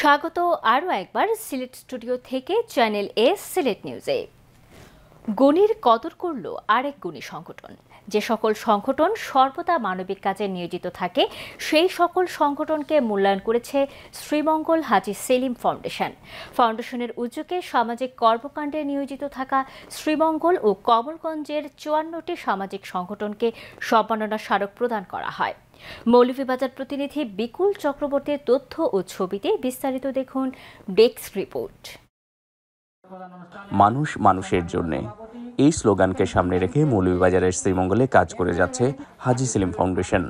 স্বাগত আরও একবার সিলেট স্টুডিও থেকে চ্যানেল এ সিলেট নিউজে। গুণীর কদর করল আরেক গুণী সংগঠন। যে সকল সংগঠন সর্বদা মানবিক কাজে নিয়োজিত থাকে সেই সকল সংগঠনকে মূল্যায়ন করেছে শ্রীমঙ্গল হাজী সেলিম ফাউন্ডেশন। ফাউন্ডেশনের উদ্যোগে সামাজিক কর্মকাণ্ডে নিয়োজিত থাকা শ্রীমঙ্গল ও কমলগঞ্জের ৫৪টি সামাজিক সংগঠনকে সম্মাননা স্মারক প্রদান করা হয়। মৌলভীবাজার প্রতিনিধি বিকুল চক্রবর্তীর তথ্য ও ছবিতে বিস্তারিত দেখুন ডেস্ক রিপোর্ট। মানুষ মানুষের জন্য, এই স্লোগানকে সামনে রেখে মৌলভীবাজারের শ্রীমঙ্গলে কাজ করে যাচ্ছে হাজী সেলিম ফাউন্ডেশন।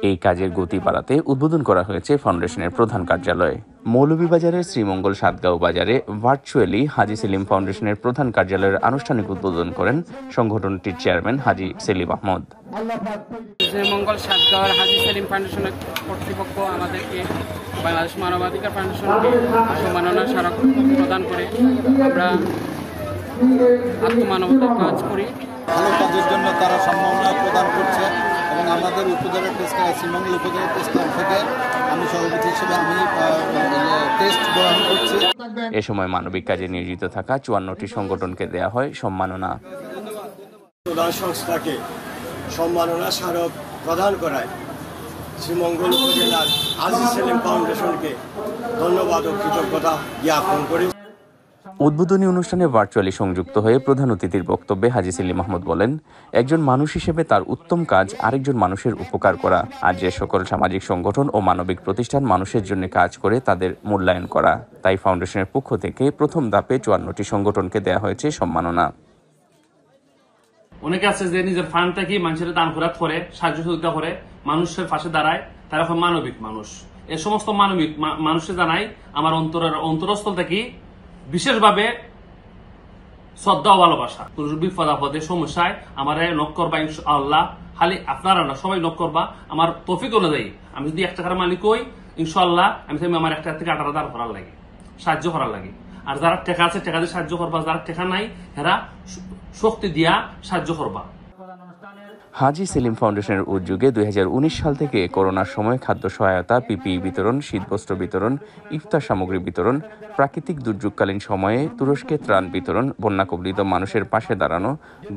এই কাজের গতি বাড়াতে উদ্বোধন করা হয়েছে ফাউন্ডেশনের প্রধান কার্যালয়। মৌলভীবাজারের শ্রীমঙ্গল সাতগাঁও বাজারে ভার্চুয়ালি হাজী সেলিম ফাউন্ডেশনের প্রধান কার্যালয়ের আনুষ্ঠানিক উদ্বোধন করেন সংগঠনটির চেয়ারম্যান হাজী সেলিম আহমদ। শ্রীমঙ্গল সাতগাঁওয়ের হাজী সেলিম ফাউন্ডেশনের কর্তৃপক্ষ আমাদেরকে বাংলাদেশ মানবাধিকার ফাউন্ডেশনকে সম্মাননা স্মারক প্রদান করে আমরা আত্মমানবতার কাজ করি। ভালো কাজের জন্য তারা সম্মাননা প্রদান করছে এবং আমাদের উপজেলা press club Sreemangal upazila press club থেকে আমি সভাপতি হিসেবে টেস্ট গ্রহণ করছি। এ সময় মানবিক কাজে নিয়োজিত থাকা ৫৪টি সংগঠনকে দেয়া হয় সম্মাননা। সংস্থাকে সম্মাননা স্মারক প্রদান করায় শ্রীমঙ্গল উপজেলার হাজী সেলিম ফাউন্ডেশনকে ধন্যবাদ ও কৃতজ্ঞতা জ্ঞাপন করি। উদ্বোধনী অনুষ্ঠানে ভার্চুয়ালি সংযুক্ত হয়ে প্রধান অতিথির বক্তব্যে হাজী সেলিম আহমদ বলেন, একজন মানুষ হিসেবে তার উত্তম কাজ আরেকজন মানুষের উপকার করা, আর যে সকল সামাজিক সংগঠন ও মানবিক প্রতিষ্ঠান মানুষের জন্য কাজ করে তাদের মূল্যায়ন করা। তাই ফাউন্ডেশনের পক্ষ থেকে প্রথম ধাপে ৫৪টি সংগঠনকে দেওয়া হয়েছে সম্মাননা। অনেকে আছে যে নিজের ফান্ড থেকে মানুষের দান খরচ করে, সাহায্য সহযোগিতা করে, মানুষের পাশে দাঁড়ায়, তারা এখন মানবিক মানুষ। এ সমস্ত মানবিক মানুষে জানাই আমার অন্তরস্থল থেকে বিশেষভাবে শ্রদ্ধা ও ভালোবাসা। বিপদ আপদে সমস্যায় আমার নক করবা ইনশাআল্লাহ, খালি আপনারা না সবাই নক করবা আমার তৌফিক অনুযায়ী। আমি যদি ১ টাকার মালিক হই ইনশাআল্লাহ আমি আমার ১ টাকা থেকে ৮ দান করার লাগে, সাহায্য করার লাগে। আর যারা টাকা আছে টাকা দিয়ে সাহায্য করবা, যারা টাকা নাই এরা শক্তি দিয়া সাহায্য করবা। হাজী সেলিম ফাউন্ডেশনের উদ্যোগে ২০১৯ সাল থেকে করোনার সময় খাদ্য সহায়তা, পিপিই বিতরণ, শীতবস্ত্র বিতরণ, ইফতার সামগ্রী বিতরণ, প্রাকৃতিক দুর্যোগকালীন সময়ে তুরস্কে ত্রাণ বিতরণ, বন্যা কবলিত মানুষের পাশে দাঁড়ানো,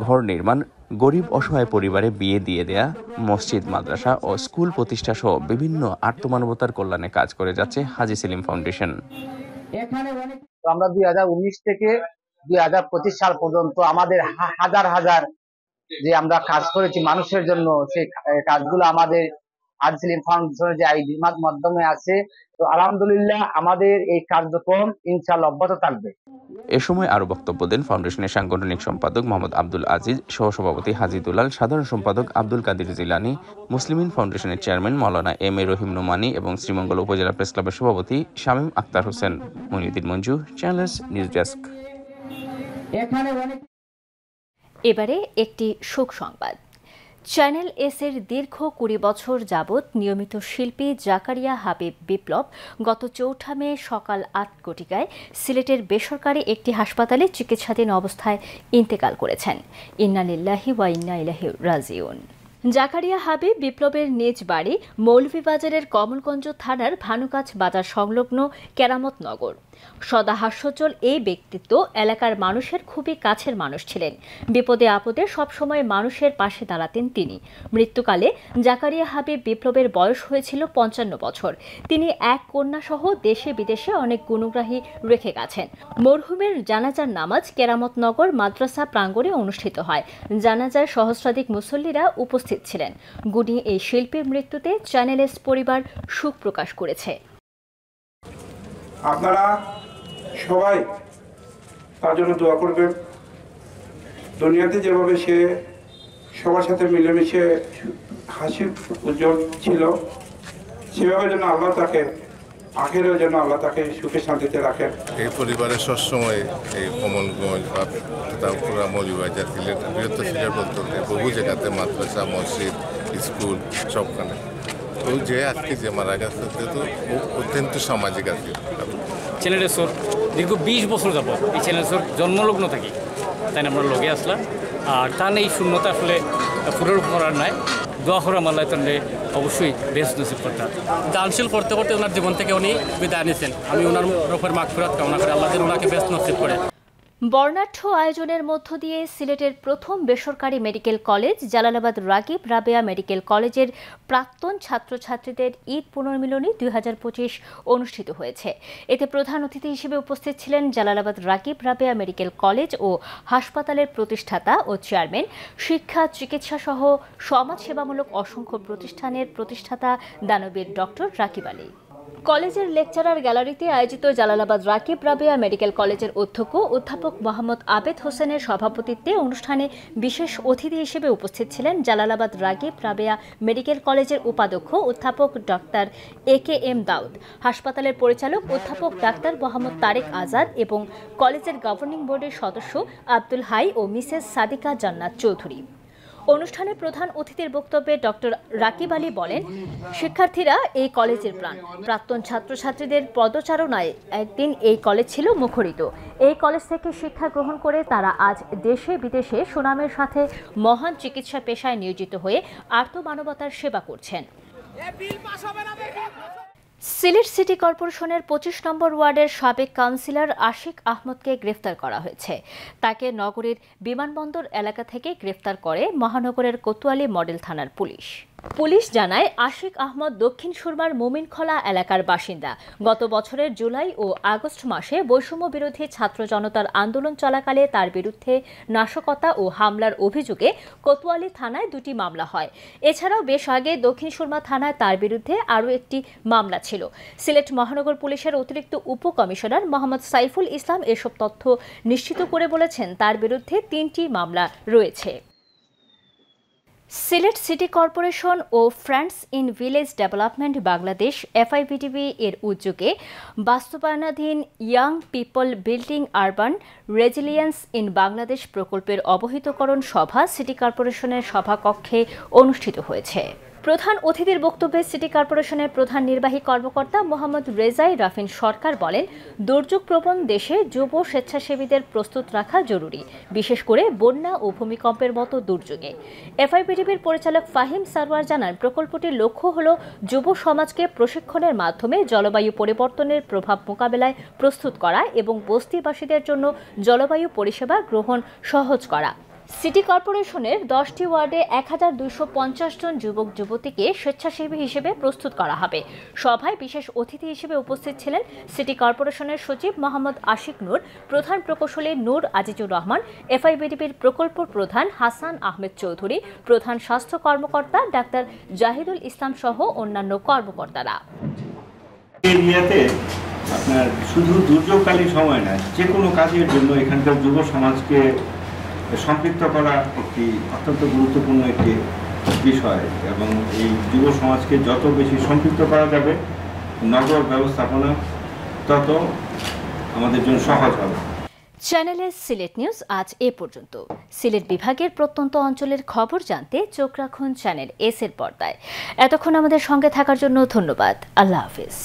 ঘর নির্মাণ, গরিব অসহায় পরিবারে বিয়ে দিয়ে দেয়া, মসজিদ, মাদ্রাসা ও স্কুল প্রতিষ্ঠা সহ বিভিন্ন আর্তমানবতার কল্যাণে কাজ করে যাচ্ছে হাজী সেলিম ফাউন্ডেশন। আমরা ২০১৯ থেকে ২০২৫ সাল পর্যন্ত আমাদের হাজার হাজার যে আমরা কাজ করেছি মানুষের জন্য, সেই কাজগুলো আমাদের হাজী সেলিম ফাউন্ডেশনের যে আইডির মাধ্যমে আছে। তো আলহামদুলিল্লাহ আমাদের এই কার্যক্রম ইনশাআল্লাহ অব্যাহত থাকবে। এ সময় আরো বক্তব্য দেন ফাউন্ডেশনের সাংগঠনিক সম্পাদক মোহাম্মদ আব্দুল আজিজ, সহসভাপতি হাজী দুলাল, সাধারণ সম্পাদক আব্দুল কাদির জিলানী, মুসলিমিন ফাউন্ডেশনের chairman Maulana M A Rahim Nomani এবং শ্রীমঙ্গল উপজেলা প্রেস ক্লাবের সভাপতি Shamim Akhtar Hossain. Moniuddin Manju, channel news desk. এবারে একটি শোক সংবাদ। চ্যানেল এস-এর দীর্ঘ ২০ বছর যাবৎ নিয়মিত শিল্পী জাকারিয়া হাবিব বিপ্লব গত ৪ মে সকাল ৮ ঘটিকায় সিলেটের বেসরকারি একটি হাসপাতালে চিকিৎসাধীন অবস্থায় ইন্তেকাল করেছেন। ইন্না লিল্লাহি ওয়া ইন্না ইলাইহি রাজিউন। জাকারিয়া হাবিব বিপ্লবের নিজ বাড়ি মৌলভীবাজারের কমলগঞ্জ থানার ভানুকাছ বাজার সংলগ্ন কেরামতনগর। সদা হাস্যোজ্জ্বল এই ব্যক্তিত্ব এলাকার মানুষের খুবই কাছের মানুষ ছিলেন। বিপদে আপদে সবসময় মানুষের পাশে দাঁড়াতেন তিনি। মৃত্যুকালে জাকারিয়া হাবিব বিপ্লবের বয়স হয়েছিল ৫৫ বছর। তিনি এক কন্যাসহ দেশে বিদেশে অনেক গুণগ্রাহী রেখে গেছেন। মরহুমের জানাজার নামাজ কেরামতনগর মাদ্রাসা প্রাঙ্গণে অনুষ্ঠিত হয়। জানাজায় সহস্রাধিক মুসল্লিরা উপস্থিত ছিলেন। গুণী এই শিল্পীর মৃত্যুতে চ্যানেল এস পরিবার শোক প্রকাশ করেছে। আপনারা সবাই তার জন্য দোয়া করবেন। দুনিয়াতে যেভাবে সে সবার সাথে মিলেমিশে হাসি উজ্জ্বল ছিল, সেভাবে যেন আল্লাহ তাকে আখেরেও যেন আল্লাহ তাকে সুখে শান্তিতে রাখেন। এই পরিবারের সবসময় এই কমলগঞ্জ বা তারপরে মৌলভীবাজার সিলেট বৃহত্তর সিলেট বলতে বহু জায়গাতে মাদ্রাসা, মসজিদ, স্কুল সবখানে তো যে আজকে যে মারা গেছে তো অত্যন্ত সামাজিক আছে। চ্যানেল এস-এর দীর্ঘ ২০ বছর যাবত এই চ্যানেল এস-এর জন্মলগ্ন থাকি, তাই আমরা লগে আসলাম। আর তার এই শূন্যতা আসলে পুরো করার নাই। দোয়া করে আল্লাহ তাহলে অবশ্যই বেশ নসিব করতে হবে। দানশীল করতে করতে ওনার জীবন থেকে উনি বিদায় নিয়েছেন। আমি ওনার রূপের মাগফিরাত কামনা করি, আল্লাহ যেন ওনাকে বেশ নসিব করে। বর্ণাঢ্য আয়োজনের মধ্য দিয়ে সিলেটের প্রথম বেসরকারি medical college Jalalabad Ragib Rabeya medical কলেজের প্রাক্তন ছাত্রছাত্রীদের ঈদ পুনর্মিলনী 2025 অনুষ্ঠিত হয়েছে। এতে প্রধান অতিথি হিসেবে উপস্থিত ছিলেন জালালাবাদ রাগিব রাবেয়া মেডিকেল কলেজ ও হাসপাতালের প্রতিষ্ঠাতা ও চেয়ারম্যান, শিক্ষা, চিকিৎসা সহ সমাজসেবামূলক অসংখ্য প্রতিষ্ঠানের প্রতিষ্ঠাতা দানবীর ডক্টর রাকিব আলী। কলেজের লেকচারার গ্যালারিতে আয়োজিত জালালাবাদ রাকিব রাবেয়া মেডিকেল কলেজের অধ্যক্ষ অধ্যাপক মোহাম্মদ আবেদ হোসেনের সভাপতিত্বে অনুষ্ঠানে বিশেষ অতিথি হিসেবে উপস্থিত ছিলেন জালালাবাদ রাকিব রাবেয়া মেডিকেল কলেজের উপাধ্যক্ষ অধ্যাপক ডক্টর AKM দাউদ, হাসপাতালের পরিচালক অধ্যাপক ডাক্তার মোহাম্মদ তারেক আজাদ এবং কলেজের গভর্নিং বোর্ডের সদস্য আব্দুল হাই ও মিসেস সাদিকা জান্নাত চৌধুরী। অনুষ্ঠানে প্রধান অতিথির বক্তব্যে ডক্টর রাকিব আলী বলেন, শিক্ষার্থীরা এই কলেজের প্রাণ। প্রাক্তন ছাত্রছাত্রীদের পদচারণায় একদিন এই কলেজ ছিল মুখরিত। এই কলেজ থেকে শিক্ষা গ্রহণ করে তারা আজ দেশে বিদেশে সুনামের সাথে মহান চিকিৎসা পেশায় নিয়োজিত হয়ে আর্তমানবতার সেবা করছেন। সিলেট সিটি কর্পোরেশনের 25 নম্বর ওয়ার্ডের সাবেক কাউন্সিলর আশিক আহমদকে গ্রেফতার করা হয়েছে। তাকে নগরীর বিমানবন্দর এলাকা থেকে গ্রেফতার করে মহানগরের কোতোয়ালি মডেল থানার পুলিশ। পুলিশ জানায়, আশিক আহমদ দক্ষিণ সুরমার মোমিনখলা এলাকার বাসিন্দা। গত বছরের জুলাই ও আগস্ট মাসে বৈষম্য বিরোধী ছাত্র জনতার আন্দোলন চলাকালে তার বিরুদ্ধে নাশকতা ও হামলার অভিযোগে কোতোয়ালি থানায় 2টি মামলা হয়। এছাড়াও বেশ আগে দক্ষিণ সুরমা থানায় তার বিরুদ্ধে আরও একটি মামলা ছিল। সিলেট মহানগর পুলিশের অতিরিক্ত উপকমিশনার মোহাম্মদ সাইফুল ইসলাম এসব তথ্য নিশ্চিত করে বলেছেন, তার বিরুদ্ধে 3টি মামলা রয়েছে। সিলেট সিটি কর্পোরেশন ও friends in village development Bangladesh FIVDB এর উদ্যোগে বাস্তবায়নাধীন young people building urban resilience in Bangladesh প্রকল্পের অবহিতকরণ সভা সিটি কর্পোরেশনের সভাকক্ষে অনুষ্ঠিত হয়েছে। প্রধান অতিথির বক্তব্যে সিটি কর্পোরেশনের প্রধান নির্বাহী কর্মকর্তা মোহাম্মদ রেজাই রাফিন সরকার বলেন, দুর্যোগপ্রবণ দেশে যুব স্বেচ্ছাসেবীদের প্রস্তুত রাখা জরুরি, বিশেষ করে বন্যা ও ভূমিকম্পের মতো দুর্যোগে। FIVDBর পরিচালক ফাহিম সারওয়ার জানান, প্রকল্পটির লক্ষ্য হল যুব সমাজকে প্রশিক্ষণের মাধ্যমে জলবায়ু পরিবর্তনের প্রভাব মোকাবেলায় প্রস্তুত করা এবং বস্তিবাসীদের জন্য জলবায়ু পরিষেবা গ্রহণ সহজ করা। সিটি কর্পোরেশনের 10টি ওয়ার্ডে 1250 জন যুবক যুবতীকে স্বেচ্ছাসেবী হিসেবে প্রস্তুত করা হবে। সভায় বিশেষ অতিথি হিসেবে উপস্থিত ছিলেন সিটি কর্পোরেশনের সচিব মোহাম্মদ আশিক নূর, প্রধান প্রকৌশলী নূর আজিজুর রহমান, FIVDBর প্রকল্প প্রধান হাসান আহমেদ চৌধুরী, প্রধান স্বাস্থ্য কর্মকর্তা ডাক্তার জাহিদুল ইসলাম সহ অন্যান্য কর্মকর্তারা। আপনার শুধু দুর্যোগকালীন সময় নয়, যে কোনো কাজের জন্য এখানকার যুব সমাজকে সম্পৃক্ত করা একটি অত্যন্ত গুরুত্বপূর্ণ একটি বিষয় এবং এই যুব সমাজকে যত বেশি সম্পৃক্ত করা যাবে নগর ব্যবস্থাপনা তত আমাদের জন্য সহজ হবে। চ্যানেলে সিলেট নিউজ আজ এ পর্যন্ত। সিলেট বিভাগের প্রত্যন্ত অঞ্চলের খবর জানতে চোখ রাখুন চ্যানেল এস এর পর্দায়। এতক্ষণ আমাদের সঙ্গে থাকার জন্য ধন্যবাদ। আল্লাহ হাফেজ।